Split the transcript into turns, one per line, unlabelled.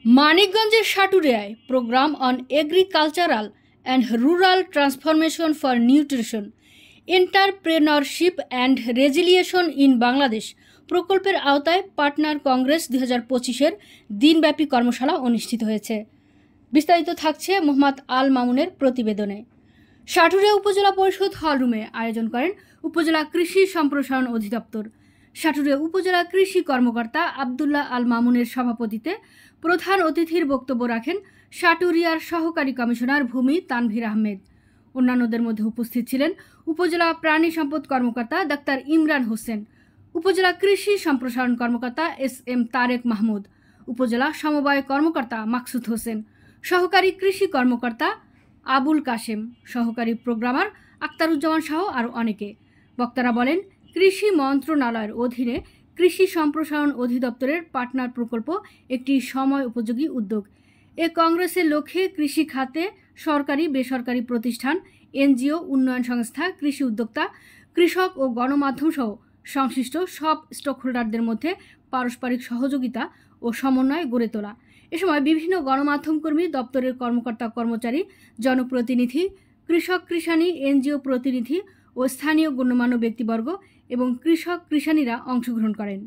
মানিকগঞ্জের সাটুরিয়ায় program on agricultural and rural transformation for nutrition entrepreneurship and resilience in Bangladesh প্রকল্পের আওতায় পার্টনার কংগ্রেস 2025-এর দিনব্যাপী কর্মশালা অনুষ্ঠিত হয়েছে। বিস্তারিত থাকছে মোহাম্মদ আল মামুনের প্রতিবেদনে। সাটুরিয়া উপজেলা পরিষদ হলরুমে আয়োজন করেন উপজেলা কৃষি সম্প্রসারণ অধিদপ্তর। সাটুরিয়া উপজেলা কৃষি কর্মকর্তা আবদুল্লাহ আল মামুনের সভাপতিত্বে প্রধান অতিথির বক্তব্য রাখেন সাটুরিয়ার সহকারী কমিশনার ভূমি তানভীর আহমেদ। অন্যান্যদের মধ্যে উপস্থিত ছিলেন উপজেলা প্রাণী সম্পদ কর্মকর্তা ডাক্তার ইমরান হোসেন, উপজেলা কৃষি সম্প্রসারণ কর্মকর্তা এস.এম. তারেক মাহমুদ, উপজেলা সমবায় কর্মকর্তা মাকসুদ হোসেন, সহকারী কৃষি কর্মকর্তা আবুল কাশেম, সহকারী প্রোগ্রামার আক্তারুজ্জামান সহ আরও অনেকে। বক্তারা বলেন, কৃষি মন্ত্রণালয়ের অধীনে কৃষি সম্প্রসারণ অধিদপ্তরের পার্টনার প্রকল্প একটি সময় উপযোগী উদ্যোগ। এ কংগ্রেসের লক্ষ্যে কৃষি খাতে সরকারি বেসরকারি প্রতিষ্ঠান, এনজিও, উন্নয়ন সংস্থা, কৃষি উদ্যোক্তা, কৃষক ও গণমাধ্যম সহ সংশ্লিষ্ট সব স্টকহোল্ডারদের মধ্যে পারস্পরিক সহযোগিতা ও সমন্বয় গড়ে তোলা। এ সময় বিভিন্ন গণমাধ্যম কর্মী, দপ্তরের কর্মকর্তা কর্মচারী, জনপ্রতিনিধি, কৃষক কৃষানি, এনজিও প্রতিনিধি ও স্থানীয় গণ্যমান্য ব্যক্তিবর্গ এবং কৃষক কৃষানীরা অংশগ্রহণ করেন।